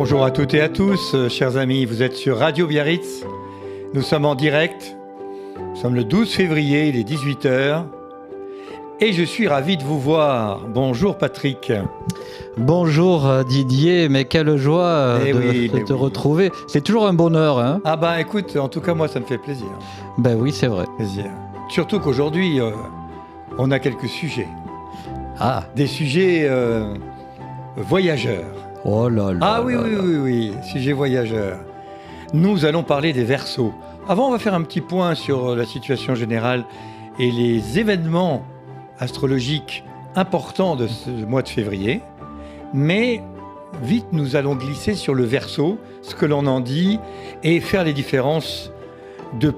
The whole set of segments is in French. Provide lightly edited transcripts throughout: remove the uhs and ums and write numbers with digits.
Bonjour à toutes et à tous, chers amis, vous êtes sur Radio Biarritz. Nous sommes en direct, nous sommes le 12 février, il est 18h. Et je suis ravi de vous voir. Bonjour Patrick. Bonjour Didier, mais quelle joie de te retrouver. C'est toujours un bonheur. Hein. Ah bah écoute, en tout cas moi ça me fait plaisir. Ben oui, c'est vrai. Plaisir. Surtout qu'aujourd'hui, on a quelques sujets. Ah. Des sujets voyageurs. Oh là là. Ah oui, sujet voyageur. Nous allons parler des Verseaux. Avant, on va faire un petit point sur la situation générale et les événements astrologiques importants de ce mois de février. Mais vite, nous allons glisser sur le Verseau, ce que l'on en dit, et faire les différences de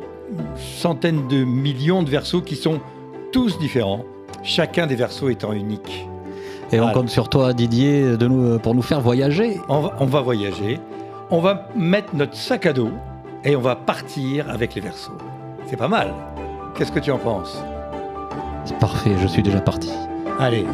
centaines de millions de Verseaux qui sont tous différents, chacun des Verseaux étant unique. Et on compte sur toi, Didier, pour nous faire voyager. On va voyager, on va mettre notre sac à dos et on va partir avec les Verseaux. C'est pas mal. Qu'est-ce que tu en penses ? C'est parfait, je suis déjà parti. Allez.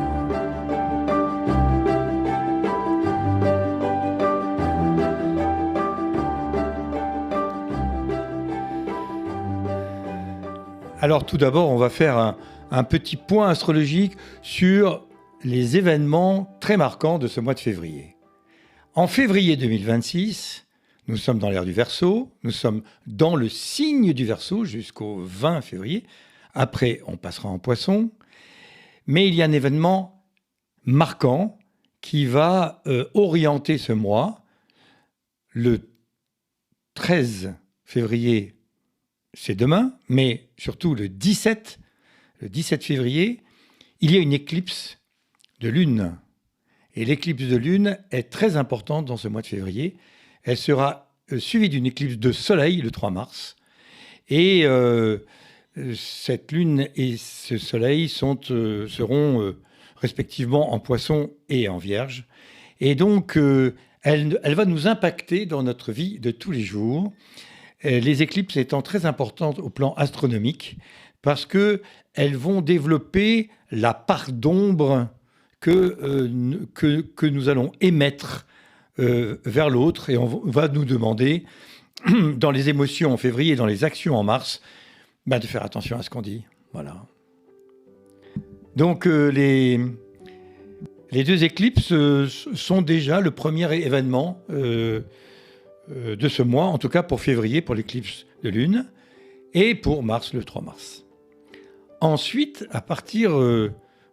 Alors tout d'abord, on va faire un petit point astrologique sur les événements très marquants de ce mois de février. En février 2026, nous sommes dans l'ère du Verseau, nous sommes dans le signe du Verseau jusqu'au 20 février. Après, on passera en Poisson. Mais il y a un événement marquant qui va orienter ce mois. Le 13 février, c'est demain, mais surtout le 17 février, il y a une éclipse de lune. Et l'éclipse de lune est très importante dans ce mois de février. Elle sera suivie d'une éclipse de soleil le 3 mars. Et cette lune et ce soleil seront respectivement en Poisson et en Vierge. Et donc, elle va nous impacter dans notre vie de tous les jours. Les éclipses étant très importantes au plan astronomique parce qu'elles vont développer la part d'ombre que nous allons émettre vers l'autre. Et on va nous demander, dans les émotions en février et dans les actions en mars, de faire attention à ce qu'on dit. Voilà. Donc, les deux éclipses sont déjà le premier événement de ce mois, en tout cas pour février, pour l'éclipse de lune, et pour mars, le 3 mars. Ensuite, à partir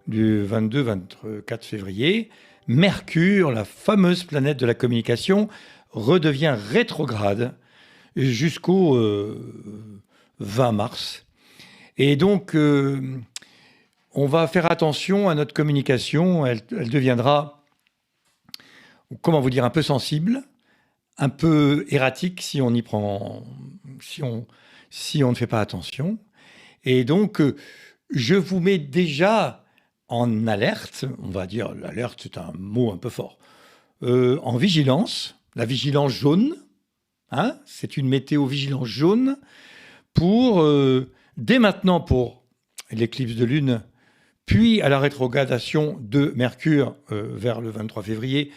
du 22-24 février, Mercure, la fameuse planète de la communication, redevient rétrograde jusqu'au 20 mars. Et donc, on va faire attention à notre communication. Elle deviendra, comment vous dire, un peu sensible, un peu erratique si on ne fait pas attention. Et donc, je vous mets déjà en alerte, on va dire, l'alerte c'est un mot un peu fort, en vigilance, la vigilance jaune, hein, c'est une météo vigilance jaune, pour, dès maintenant pour l'éclipse de lune, puis à la rétrogradation de Mercure vers le 23 février,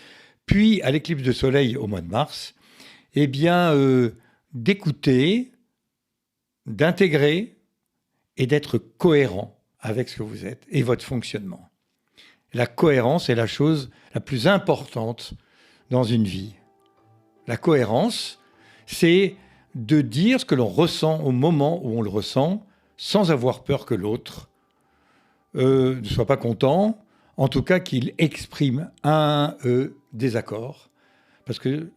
puis à l'éclipse de soleil au mois de mars, eh bien, d'écouter, d'intégrer et d'être cohérent avec ce que vous êtes et votre fonctionnement. La cohérence est la chose la plus importante dans une vie. La cohérence, c'est de dire ce que l'on ressent au moment où on le ressent, sans avoir peur que l'autre ne soit pas content, en tout cas qu'il exprime un désaccord, parce que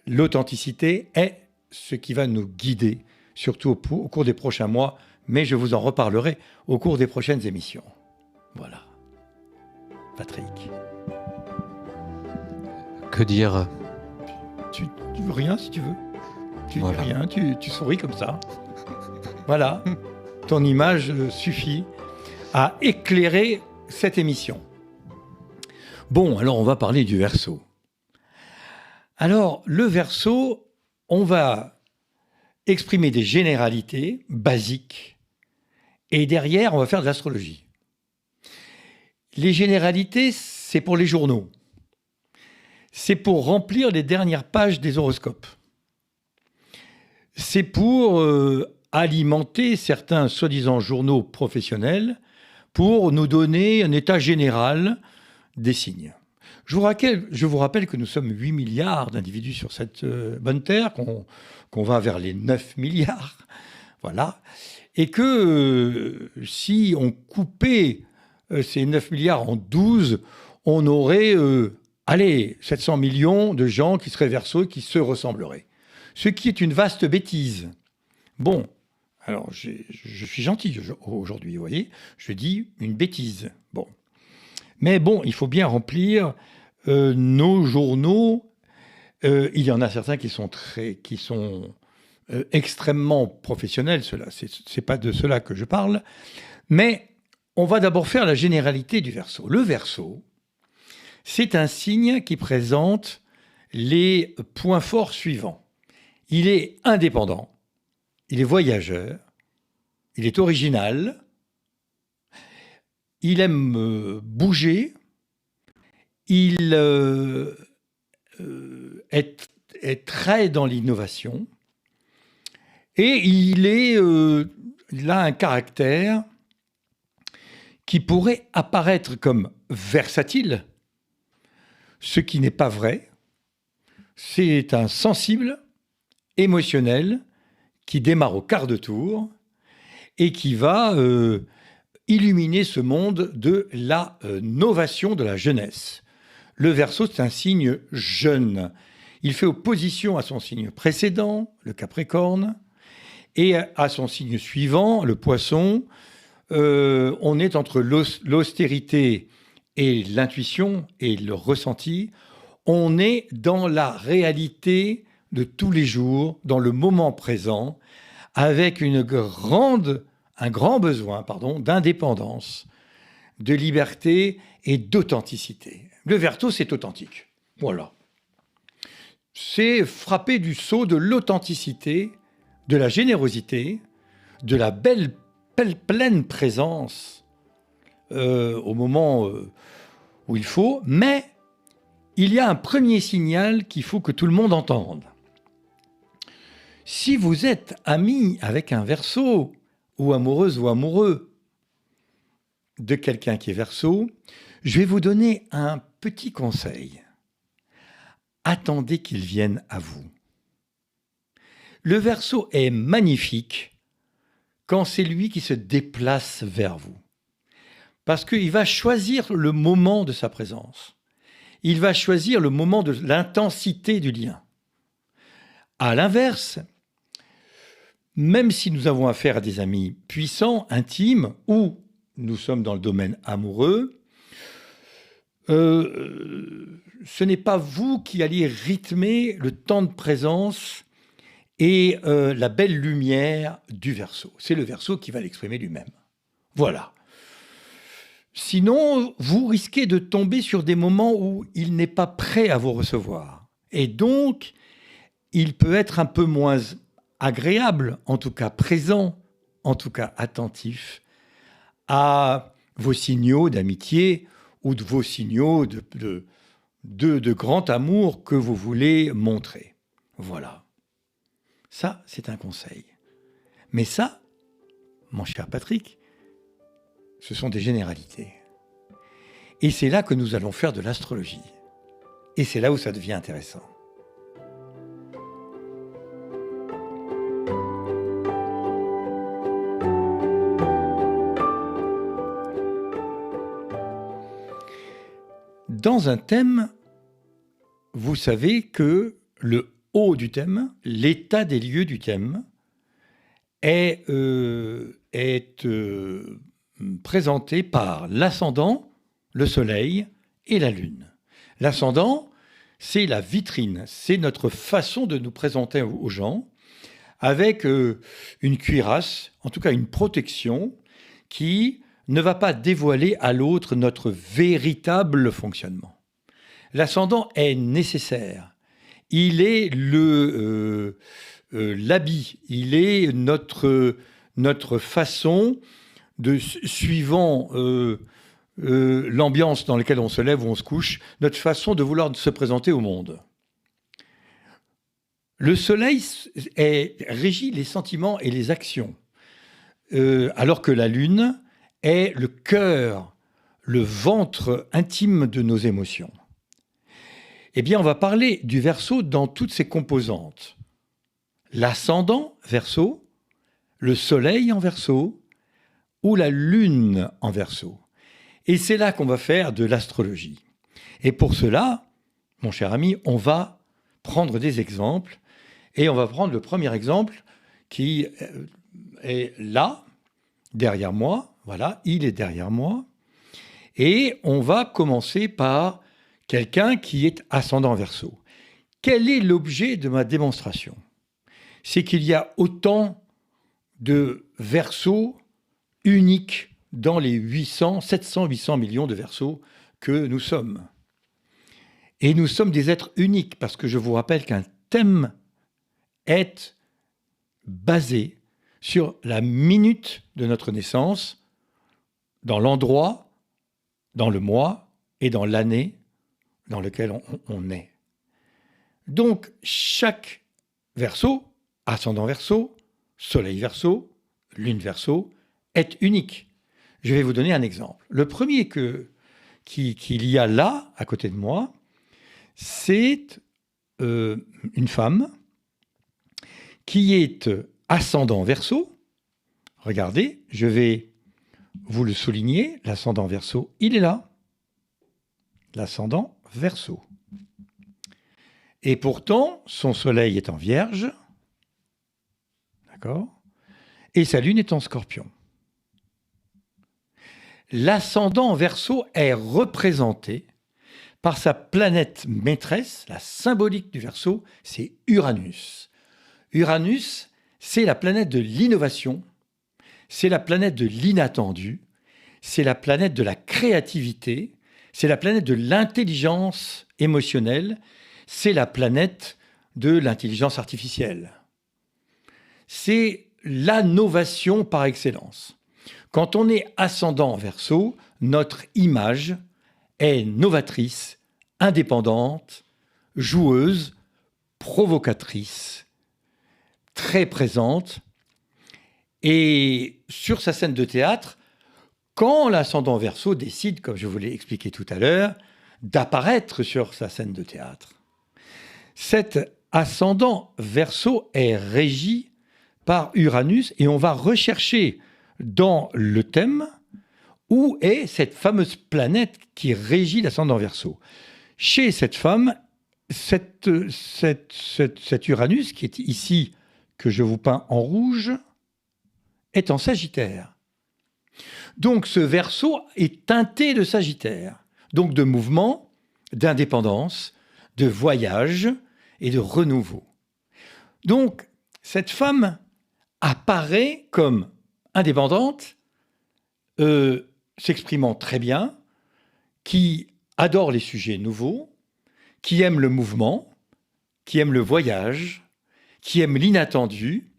l'authenticité est ce qui va nous guider, surtout au cours des prochains mois, mais je vous en reparlerai au cours des prochaines émissions. Voilà. Patrick. Que dire ? Tu veux rien si tu veux. Tu voilà. dis rien, tu souris comme ça. Voilà. Ton image suffit à éclairer cette émission. Bon, alors on va parler du Verseau. Alors, le Verseau, on va exprimer des généralités basiques et derrière, on va faire de l'astrologie. Les généralités, c'est pour les journaux. c'est pour remplir les dernières pages des horoscopes. C'est pour alimenter certains soi-disant journaux professionnels pour nous donner un état général des signes. Je vous rappelle que nous sommes 8 milliards d'individus sur cette bonne terre, qu'on va vers les 9 milliards, voilà, et que si on coupait ces 9 milliards en 12, on aurait, 700 millions de gens qui seraient Verseaux et qui se ressembleraient. Ce qui est une vaste bêtise. Bon, alors je suis gentil aujourd'hui, vous voyez, je dis une bêtise. Bon. Mais bon, il faut bien remplir nos journaux. Il y en a certains qui sont extrêmement professionnels, c'est pas de cela que je parle. Mais on va d'abord faire la généralité du Verseau. Le Verseau, c'est un signe qui présente les points forts suivants. Il est indépendant, il est voyageur, il est original, il aime bouger, il est très dans l'innovation et il a un caractère qui pourrait apparaître comme versatile, ce qui n'est pas vrai. C'est un sensible, émotionnel, qui démarre au quart de tour et qui va illuminer ce monde de la novation de la jeunesse. Le Verseau, c'est un signe jeune. Il fait opposition à son signe précédent, le Capricorne, et à son signe suivant, le Poisson. On est entre l'austérité et l'intuition et le ressenti. On est dans la réalité de tous les jours, dans le moment présent, avec un grand besoin d'indépendance, de liberté et d'authenticité. Le Verseau, c'est authentique. Voilà. C'est frapper du sceau de l'authenticité, de la générosité, de la pleine présence au moment où il faut, mais il y a un premier signal qu'il faut que tout le monde entende. Si vous êtes ami avec un Verseau, ou amoureuse ou amoureux de quelqu'un qui est Verseau, je vais vous donner un petit conseil. Attendez qu'il vienne à vous. Le Verseau est magnifique quand c'est lui qui se déplace vers vous. Parce qu'il va choisir le moment de sa présence. Il va choisir le moment de l'intensité du lien. À l'inverse, même si nous avons affaire à des amis puissants, intimes, ou nous sommes dans le domaine amoureux, ce n'est pas vous qui allez rythmer le temps de présence et la belle lumière du Verseau. C'est le Verseau qui va l'exprimer lui-même. Voilà. Sinon, vous risquez de tomber sur des moments où il n'est pas prêt à vous recevoir. Et donc, il peut être un peu moins agréable, en tout cas présent, en tout cas attentif à vos signaux d'amitié ou de vos signaux de grand amour que vous voulez montrer. Voilà. Ça, c'est un conseil. Mais ça, mon cher Patrick, ce sont des généralités. Et c'est là que nous allons faire de l'astrologie. Et c'est là où ça devient intéressant. Dans un thème, vous savez que le haut du thème, l'état des lieux du thème, est présenté par l'ascendant, le soleil et la lune. L'ascendant, c'est la vitrine, c'est notre façon de nous présenter aux gens, avec une cuirasse, en tout cas une protection, qui ne va pas dévoiler à l'autre notre véritable fonctionnement. L'ascendant est nécessaire. Il est l'habit, il est notre façon de, suivant l'ambiance dans laquelle on se lève ou on se couche, notre façon de vouloir se présenter au monde. Le soleil régit les sentiments et les actions, alors que la lune est le cœur, le ventre intime de nos émotions. Eh bien, on va parler du Verseau dans toutes ses composantes. L'ascendant Verseau, le soleil en Verseau ou la lune en Verseau. Et c'est là qu'on va faire de l'astrologie. Et pour cela, mon cher ami, on va prendre des exemples. Et on va prendre le premier exemple qui est là, derrière moi. Voilà, il est derrière moi. Et on va commencer par quelqu'un qui est ascendant Verseau. Quel est l'objet de ma démonstration ? C'est qu'il y a autant de Verseaux uniques dans les 700-800 millions de Verseaux que nous sommes. Et nous sommes des êtres uniques, parce que je vous rappelle qu'un thème est basé sur la minute de notre naissance, dans l'endroit, dans le mois et dans l'année dans lequel on est. Donc, chaque Verseau, ascendant Verseau, soleil Verseau, lune Verseau, est unique. Je vais vous donner un exemple. Le premier qu'il y a là, à côté de moi, c'est une femme qui est ascendant Verseau. Regardez, je vais vous le souligner, l'ascendant Verseau, il est là. L'ascendant Verseau. Et pourtant, son soleil est en Vierge, d'accord ? Et sa lune est en Scorpion. L'ascendant Verseau est représenté par sa planète maîtresse, la symbolique du Verseau, c'est Uranus. Uranus, c'est la planète de l'innovation, c'est la planète de l'inattendu, c'est la planète de la créativité, c'est la planète de l'intelligence émotionnelle, c'est la planète de l'intelligence artificielle. C'est l'innovation par excellence. Quand on est ascendant Verseau, notre image est novatrice, indépendante, joueuse, provocatrice, très présente. Et sur sa scène de théâtre, quand l'ascendant Verseau décide, comme je vous l'ai expliqué tout à l'heure, d'apparaître sur sa scène de théâtre, cet ascendant Verseau est régi par Uranus et on va rechercher dans le thème où est cette fameuse planète qui régit l'ascendant Verseau. Chez cette femme, cet Uranus qui est ici, que je vous peins en rouge, est en Sagittaire. Donc ce Verseau est teinté de Sagittaire, donc de mouvement, d'indépendance, de voyage et de renouveau. Donc cette femme apparaît comme indépendante, s'exprimant très bien, qui adore les sujets nouveaux, qui aime le mouvement, qui aime le voyage, qui aime l'inattendu,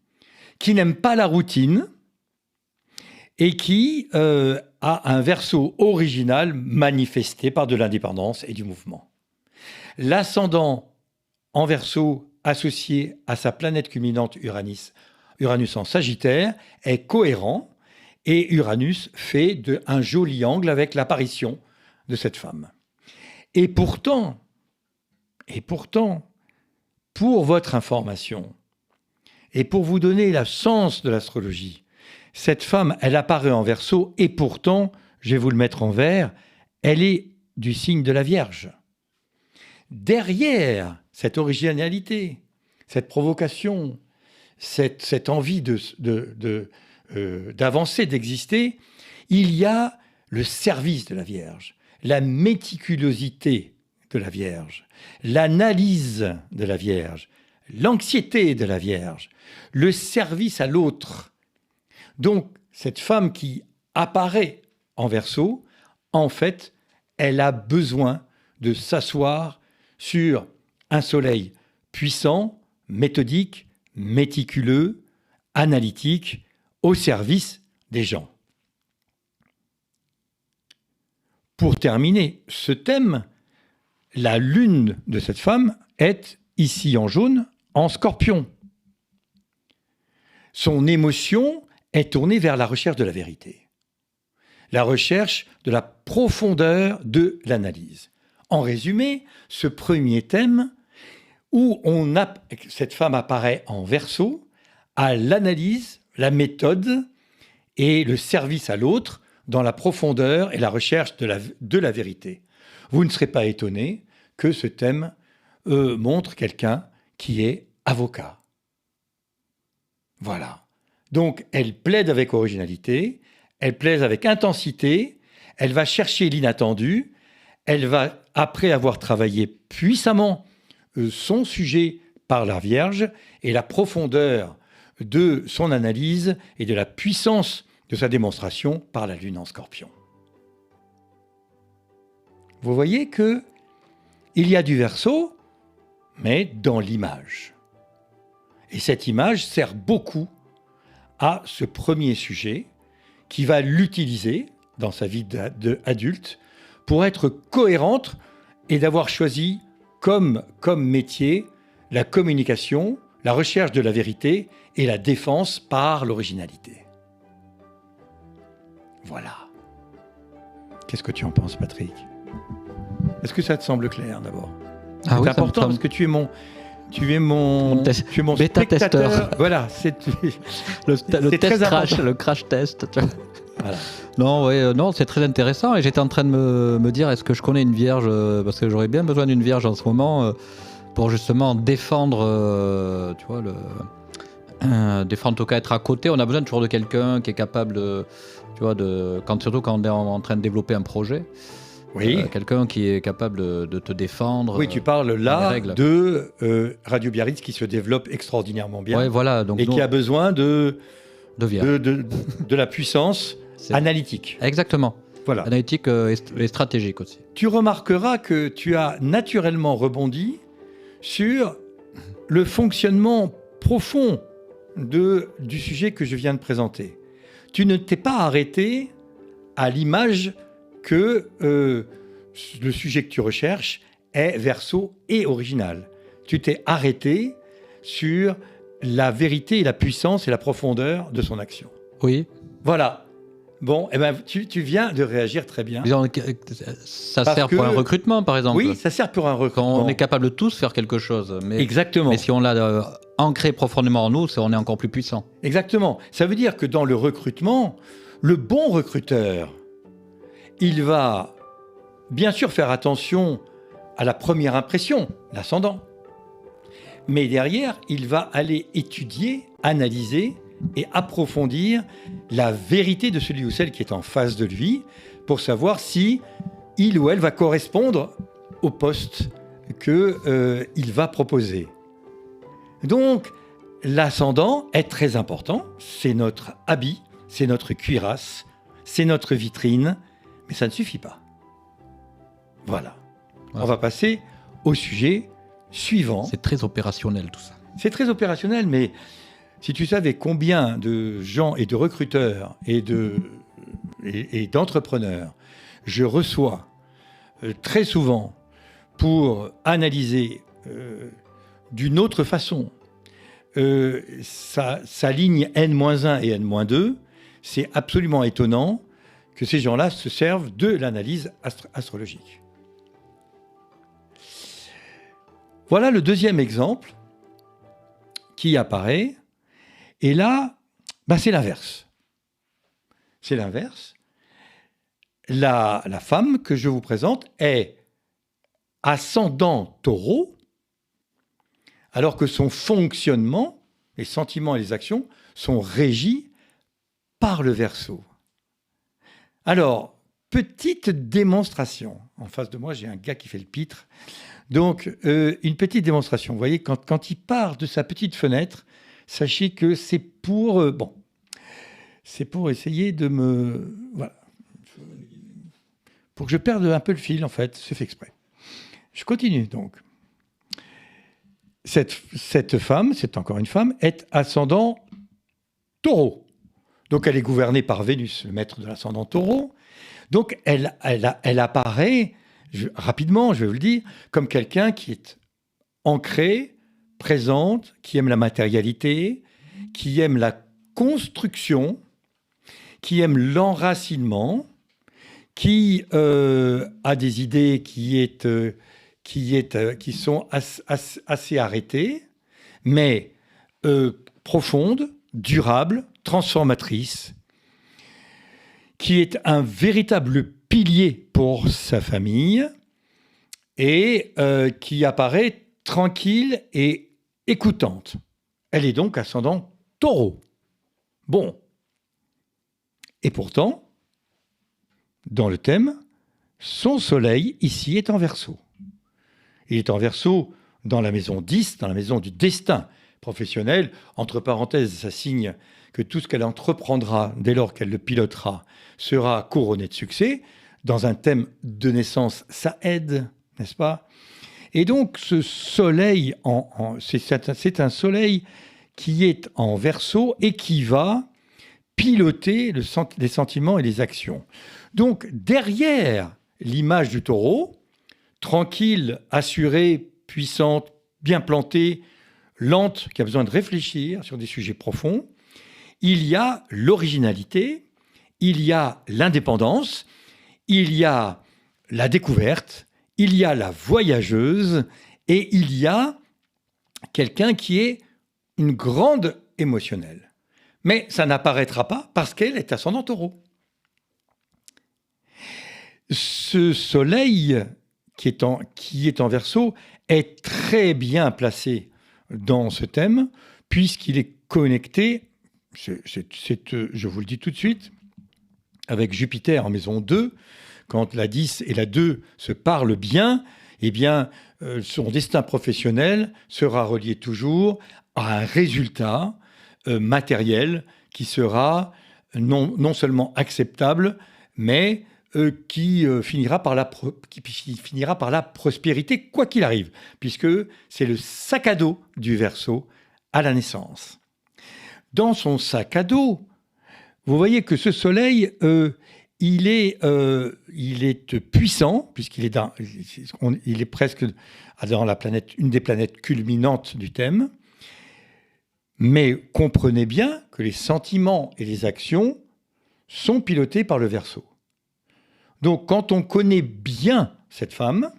qui n'aime pas la routine et qui a un Verseau original manifesté par de l'indépendance et du mouvement. L'ascendant en Verseau associé à sa planète culminante Uranus en Sagittaire est cohérent et Uranus fait un joli angle avec l'apparition de cette femme. Et pourtant, pour votre information et pour vous donner le sens de l'astrologie, cette femme, elle apparaît en Verseau et pourtant, je vais vous le mettre en vert, elle est du signe de la Vierge. Derrière cette originalité, cette provocation, cette envie d'avancer, d'exister, il y a le service de la Vierge, la méticulosité de la Vierge, l'analyse de la Vierge, l'anxiété de la Vierge, le service à l'autre. Donc, cette femme qui apparaît en Verseau, en fait, elle a besoin de s'asseoir sur un soleil puissant, méthodique, méticuleux, analytique, au service des gens. pour terminer ce thème, la lune de cette femme est ici en jaune, en Scorpion. Son émotion est tournée vers la recherche de la vérité, la recherche de la profondeur de l'analyse. En résumé, ce premier thème, où cette femme apparaît en Verseau, à l'analyse, la méthode et le service à l'autre dans la profondeur et la recherche de la vérité. Vous ne serez pas étonné que ce thème montre quelqu'un qui est avocat. Voilà. Donc, elle plaide avec originalité, elle plaide avec intensité, elle va chercher l'inattendu, elle va, après avoir travaillé puissamment son sujet par la Vierge et la profondeur de son analyse et de la puissance de sa démonstration par la Lune en Scorpion. Vous voyez que il y a du Verseau, mais dans l'image. Et cette image sert beaucoup à ce premier sujet qui va l'utiliser dans sa vie d'adulte pour être cohérente et d'avoir choisi comme métier la communication, la recherche de la vérité et la défense par l'originalité. Voilà. Qu'est-ce que tu en penses, Patrick ? Est-ce que ça te semble clair d'abord ? Ah oui, c'est important parce que tu es mon spectateur. Voilà, c'est le test crash, le crash test. Voilà. Non, c'est très intéressant. Et j'étais en train de me dire, est-ce que je connais une vierge, parce que j'aurais bien besoin d'une vierge en ce moment pour justement défendre, défendre en tout cas être à côté. On a besoin toujours de quelqu'un qui est capable surtout quand on est en train de développer un projet. Oui. Quelqu'un qui est capable de te défendre. Oui, tu parles là de Radio Biarritz qui se développe extraordinairement bien. Ouais, voilà, donc qui a besoin de la puissance analytique. Exactement. Voilà. Analytique et stratégique aussi. Tu remarqueras que tu as naturellement rebondi sur le fonctionnement profond du sujet que je viens de présenter. Tu ne t'es pas arrêté à l'image que le sujet que tu recherches est Verseau et original. Tu t'es arrêté sur la vérité et la puissance et la profondeur de son action. Oui. Voilà. Bon, tu viens de réagir très bien. Ça sert pour un recrutement, par exemple. Oui, ça sert pour un recrutement. Quand on est capable de tous faire quelque chose. Exactement. Mais si on l'a ancré profondément en nous, on est encore plus puissant. Exactement. Ça veut dire que dans le recrutement, le bon recruteur, il va bien sûr faire attention à la première impression, l'ascendant. Mais derrière, il va aller étudier, analyser et approfondir la vérité de celui ou celle qui est en face de lui pour savoir si il ou elle va correspondre au poste qu'il va proposer. Donc, l'ascendant est très important. C'est notre habit, c'est notre cuirasse, c'est notre vitrine, mais ça ne suffit pas. Voilà. On va passer au sujet suivant. C'est très opérationnel tout ça. C'est très opérationnel, mais si tu savais combien de gens et de recruteurs et d'entrepreneurs je reçois très souvent pour analyser d'une autre façon sa ligne N-1 et N-2, c'est absolument étonnant que ces gens-là se servent de l'analyse astrologique. Voilà le deuxième exemple qui apparaît. Et là, c'est l'inverse. C'est l'inverse. La femme que je vous présente est ascendant Taureau, alors que son fonctionnement, les sentiments et les actions, sont régis par le Verseau. Alors, petite démonstration. En face de moi, j'ai un gars qui fait le pitre. Donc, une petite démonstration. Vous voyez, quand il part de sa petite fenêtre, sachez que c'est pour essayer de me... Voilà. Pour que je perde un peu le fil, en fait. C'est fait exprès. Je continue, donc. Cette femme, c'est encore une femme, est ascendant Taureau. Donc, elle est gouvernée par Vénus, le maître de l'ascendant Taureau. Donc, elle apparaît, rapidement, je vais vous le dire, comme quelqu'un qui est ancrée, présente, qui aime la matérialité, qui aime la construction, qui aime l'enracinement, qui a des idées qui sont assez arrêtées, mais profondes, durables, transformatrices, qui est un véritable pilier pour sa famille et qui apparaît tranquille et écoutante. Elle est donc ascendant Taureau. Bon. Et pourtant, dans le thème, son soleil ici est en Verseau. Il est en Verseau dans la maison 10, dans la maison du destin professionnel. Entre parenthèses, ça signe que tout ce qu'elle entreprendra dès lors qu'elle le pilotera sera couronné de succès. Dans un thème de naissance, ça aide, n'est-ce pas ? Et donc, ce soleil, c'est un soleil qui est en Verseau et qui va piloter les sentiments et les actions. Donc, derrière l'image du Taureau, tranquille, assurée, puissante, bien plantée, lente, qui a besoin de réfléchir sur des sujets profonds, il y a l'originalité, il y a l'indépendance, il y a la découverte, il y a la voyageuse et il y a quelqu'un qui est une grande émotionnelle. Mais ça n'apparaîtra pas parce qu'elle est ascendant Taureau. Ce soleil qui est en Verseau est très bien placé dans ce thème puisqu'il est connecté, je vous le dis tout de suite, avec Jupiter en maison 2. Quand la 10 et la 2 se parlent bien, eh bien, son destin professionnel sera relié toujours à un résultat matériel qui sera non seulement acceptable, mais qui finira par la prospérité, quoi qu'il arrive, puisque c'est le sac à dos du Verseau à la naissance. Dans son sac à dos, vous voyez que ce soleil, il est puissant, puisqu'il est presque dans la planète, une des planètes culminantes du thème. Mais comprenez bien que les sentiments et les actions sont pilotés par le Verseau. Donc, quand on connaît bien cette femme,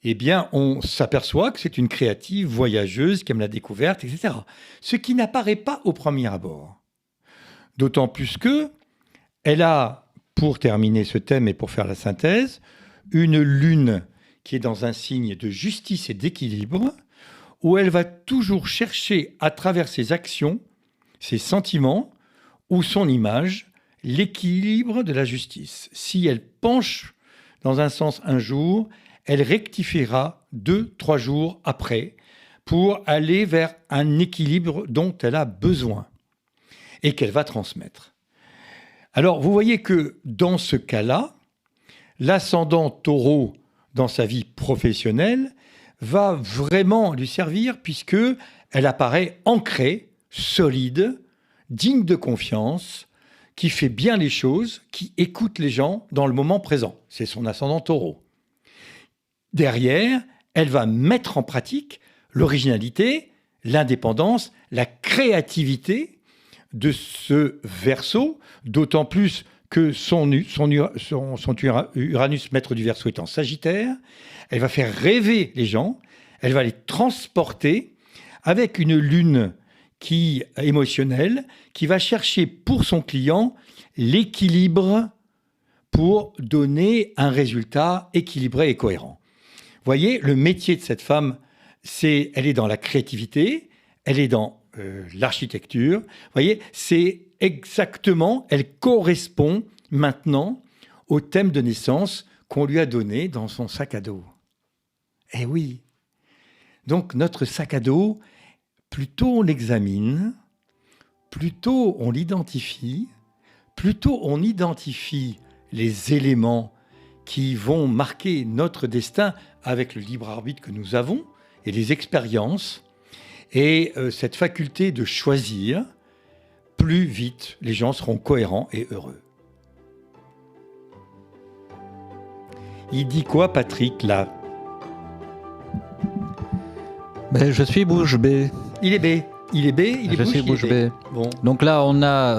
eh bien, on s'aperçoit que c'est une créative, voyageuse, qui aime la découverte, etc. Ce qui n'apparaît pas au premier abord. D'autant plus que elle a, pour terminer ce thème et pour faire la synthèse, une lune qui est dans un signe de justice et d'équilibre, où elle va toujours chercher, à travers ses actions, ses sentiments ou son image, l'équilibre de la justice. Si elle penche dans un sens un jour, elle rectifiera 2-3 jours après pour aller vers un équilibre dont elle a besoin et qu'elle va transmettre. Alors, vous voyez que dans ce cas-là, l'ascendant Taureau dans sa vie professionnelle va vraiment lui servir puisque elle apparaît ancrée, solide, digne de confiance, qui fait bien les choses, qui écoute les gens dans le moment présent. C'est son ascendant Taureau. Derrière, elle va mettre en pratique l'originalité, l'indépendance, la créativité de ce Verseau, d'autant plus que son Uranus, maître du Verseau, est en Sagittaire. Elle va faire rêver les gens, elle va les transporter avec une lune émotionnelle qui va chercher pour son client l'équilibre pour donner un résultat équilibré et cohérent. Vous voyez, le métier de cette femme, elle est dans la créativité, elle est dans l'architecture. Vous voyez, c'est exactement, elle correspond maintenant au thème de naissance qu'on lui a donné dans son sac à dos. Eh oui. Donc notre sac à dos, plutôt on l'examine, plutôt on l'identifie, plutôt on identifie les éléments qui vont marquer notre destin avec le libre arbitre que nous avons et les expériences et cette faculté de choisir, plus vite les gens seront cohérents et heureux. Il dit quoi, Patrick, là? Ben, je suis bouche bée. Il est B. Il est B, il est Je suis bouche bée. Bon. Donc là, on a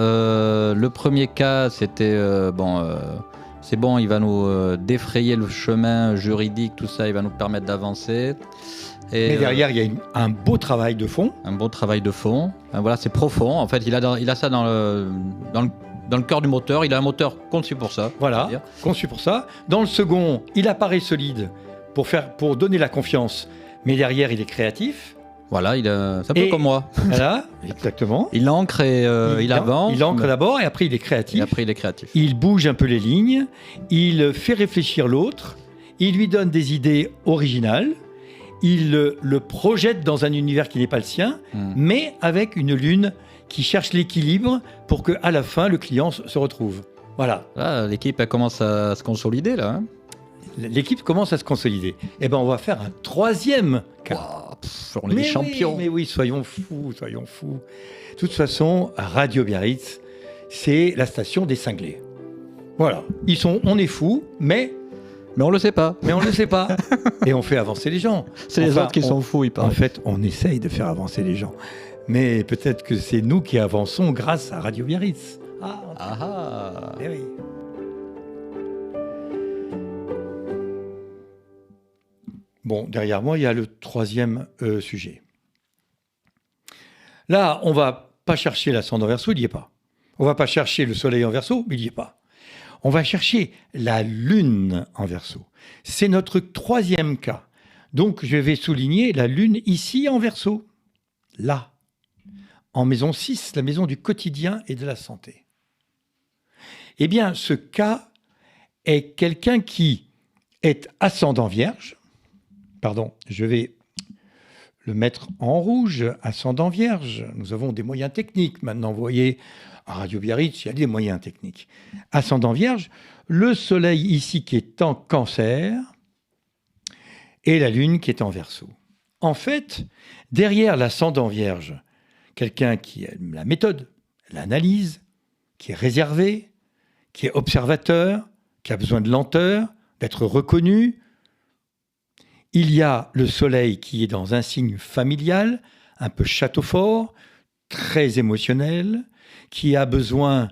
le premier cas, c'était c'est bon, il va nous défrayer le chemin juridique, tout ça, il va nous permettre d'avancer. Mais derrière, il y a un beau travail de fond. Un beau travail de fond. Voilà, c'est profond. En fait, il a ça dans le cœur du moteur. Il a un moteur conçu pour ça. Voilà, conçu pour ça. Dans le second, il apparaît solide pour donner la confiance. Mais derrière, il est créatif. Voilà, c'est un peu comme moi. Voilà, exactement. Il ancre et il avance. Il ancre d'abord et après il est créatif. Il bouge un peu les lignes. Il fait réfléchir l'autre. Il lui donne des idées originales. Il le projette dans un univers qui n'est pas le sien, mais avec une lune qui cherche l'équilibre pour qu'à la fin, le client se retrouve. Voilà. Là, l'équipe elle commence à se consolider, là. L'équipe commence à se consolider. Eh bien, on va faire un troisième cas. Wow, on est des champions. Mais oui, soyons fous. De toute façon, Radio Biarritz, c'est la station des cinglés. Voilà. On est fous, mais on le sait pas. Et on fait avancer les gens. C'est les autres qui sont fous, ils parlent. En fait, on essaye de faire avancer les gens. Mais peut-être que c'est nous qui avançons grâce à Radio Biarritz. Eh oui. Bon, derrière moi, il y a le troisième sujet. Là, on ne va pas chercher l'ascendant Verseau, il n'y est pas. On ne va pas chercher le soleil en Verseau, mais il n'y est pas. On va chercher la lune en Verseau. C'est notre troisième cas. Donc, je vais souligner la lune ici en Verseau. Là, en maison 6, la maison du quotidien et de la santé. Eh bien, ce cas est quelqu'un qui est ascendant Vierge. Pardon, je vais le mettre en rouge, ascendant Vierge. Nous avons des moyens techniques. Maintenant, vous voyez, à Radio Biarritz, il y a des moyens techniques. Ascendant Vierge, le soleil ici qui est en Cancer et la lune qui est en Verseau. En fait, derrière l'ascendant Vierge, quelqu'un qui aime la méthode, l'analyse, qui est réservé, qui est observateur, qui a besoin de lenteur, d'être reconnu. Il y a le soleil qui est dans un signe familial, un peu château fort, très émotionnel, qui a besoin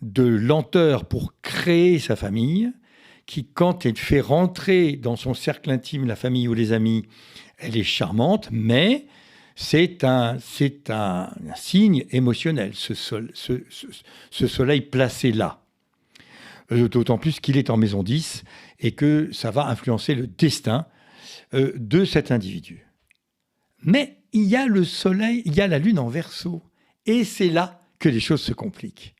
de lenteur pour créer sa famille, qui, quand elle fait rentrer dans son cercle intime la famille ou les amis, elle est charmante, mais c'est un signe émotionnel, ce soleil placé là. D'autant plus qu'il est en maison 10 et que ça va influencer le destin de cet individu. Mais il y a le soleil, il y a la lune en Verseau, et c'est là que les choses se compliquent.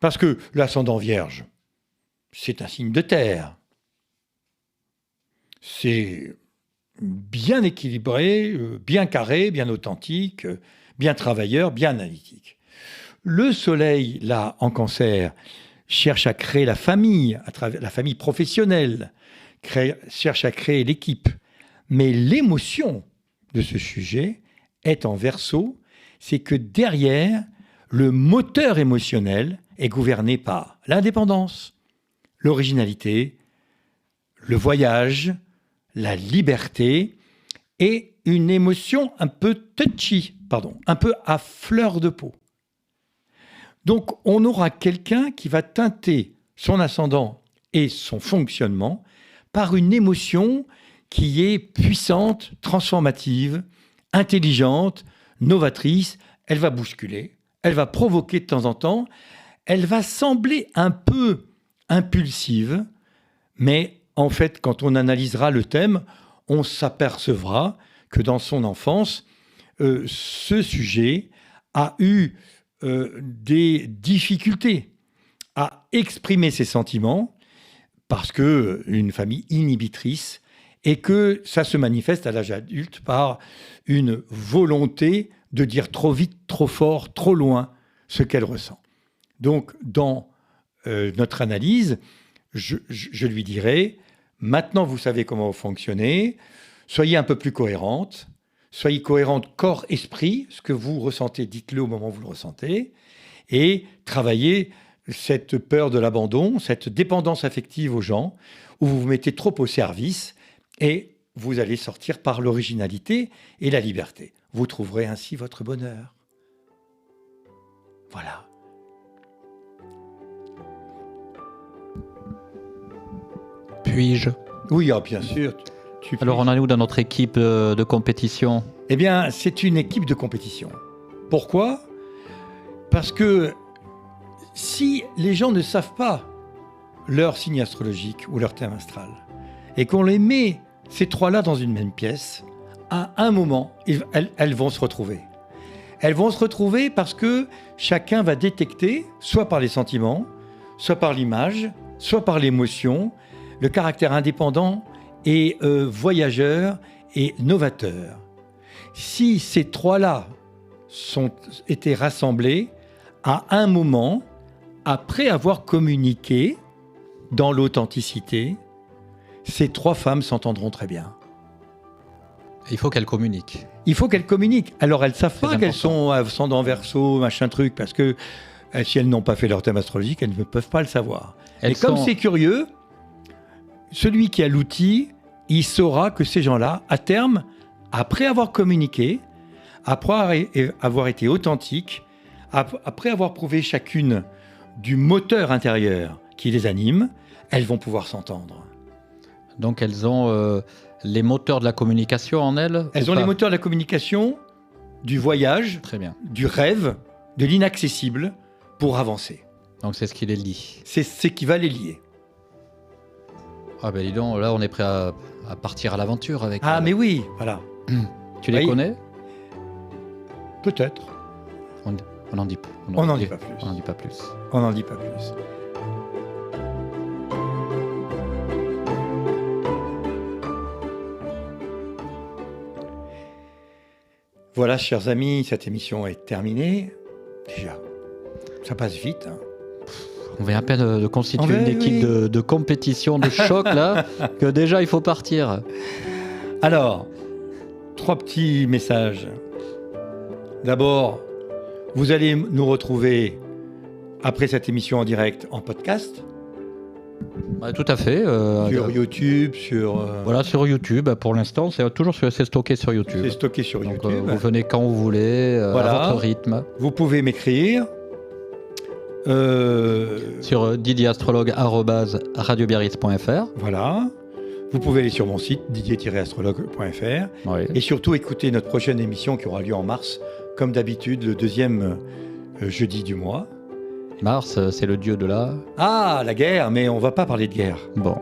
Parce que l'ascendant Vierge, c'est un signe de terre. C'est bien équilibré, bien carré, bien authentique, bien travailleur, bien analytique. Le soleil, là, en Cancer, cherche à créer la famille, à travers la famille professionnelle, cherche à créer l'équipe. Mais l'émotion de ce sujet est en Verseau, c'est que derrière, le moteur émotionnel est gouverné par l'indépendance, l'originalité, le voyage, la liberté et une émotion un peu touchy, un peu à fleur de peau. Donc on aura quelqu'un qui va teinter son ascendant et son fonctionnement par une émotion qui est puissante, transformative, intelligente, novatrice. Elle va bousculer, elle va provoquer de temps en temps, elle va sembler un peu impulsive, mais en fait, quand on analysera le thème, on s'apercevra que dans son enfance, ce sujet a eu des difficultés à exprimer ses sentiments, parce qu'une famille inhibitrice, et que ça se manifeste à l'âge adulte par une volonté de dire trop vite, trop fort, trop loin ce qu'elle ressent. Donc, dans notre analyse, je lui dirais, maintenant vous savez comment vous fonctionnez, soyez un peu plus cohérente, soyez cohérente corps-esprit, ce que vous ressentez, dites-le au moment où vous le ressentez, et travaillez cette peur de l'abandon, cette dépendance affective aux gens, où vous vous mettez trop au service et vous allez sortir par l'originalité et la liberté. Vous trouverez ainsi votre bonheur. Voilà. Puis-je ? Oui, bien sûr. Alors, on en est où dans notre équipe de compétition ? Eh bien, c'est une équipe de compétition. Pourquoi ? Parce que si les gens ne savent pas leur signe astrologique ou leur thème astral, et qu'on les met, ces trois-là, dans une même pièce, à un moment, elles vont se retrouver. Elles vont se retrouver parce que chacun va détecter, soit par les sentiments, soit par l'image, soit par l'émotion, le caractère indépendant et voyageur et novateur. Si ces trois-là étaient rassemblés à un moment, après avoir communiqué dans l'authenticité, ces trois femmes s'entendront très bien. Il faut qu'elles communiquent. Il faut qu'elles communiquent. Alors, elles ne savent pas qu'elles sont ascendant Verseau, machin truc, parce que si elles n'ont pas fait leur thème astrologique, elles ne peuvent pas le savoir. Et comme c'est curieux, celui qui a l'outil, il saura que ces gens-là, à terme, après avoir communiqué, après avoir été authentiques, après avoir prouvé chacune du moteur intérieur qui les anime, elles vont pouvoir s'entendre. Donc elles ont les moteurs de la communication en elles ? Elles ont les moteurs de la communication, du voyage, très bien, du rêve, de l'inaccessible pour avancer. Donc c'est ce qui les lie. C'est ce qui va les lier. Ah ben dis donc, là on est prêt à partir à l'aventure avec elles. Mais oui, voilà. Tu les connais ? Peut-être. On n'en dit pas. On n'en dit pas plus. On n'en dit pas plus. On n'en dit pas plus. Voilà, chers amis, cette émission est terminée. Déjà, ça passe vite. On vient à peine de constituer une équipe de compétition, de choc, là, que déjà il faut partir. Alors, 3 petits messages. D'abord, vous allez nous retrouver après cette émission en direct en podcast. Tout à fait. Sur YouTube, sur... Voilà, sur YouTube. Pour l'instant, c'est stocké sur YouTube. C'est stocké sur Donc, YouTube. Vous venez quand vous voulez, à votre rythme. Vous pouvez m'écrire. Sur didierAstrologue@radiobiarritz.fr. Voilà. Vous pouvez aller sur mon site didier-astrologue.fr. Oui. Et surtout écouter notre prochaine émission qui aura lieu en mars, comme d'habitude, le 2e jeudi du mois. Mars, c'est le dieu de la... la guerre, mais on ne va pas parler de guerre. Bon.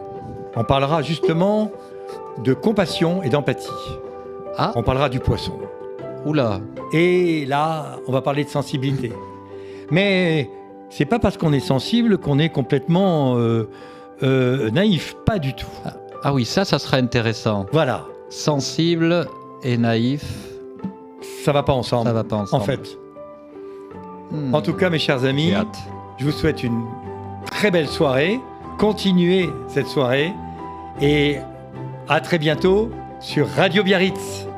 On parlera justement de compassion et d'empathie. On parlera du poisson. Oula. Et là, on va parler de sensibilité. Mais c'est pas parce qu'on est sensible qu'on est complètement naïf. Pas du tout. Ah oui, ça sera intéressant. Voilà. Sensible et naïf. Ça va pas ensemble. Ça va pas ensemble. En fait. En tout cas, mes chers amis, je vous souhaite une très belle soirée. Continuez cette soirée et à très bientôt sur Radio Biarritz.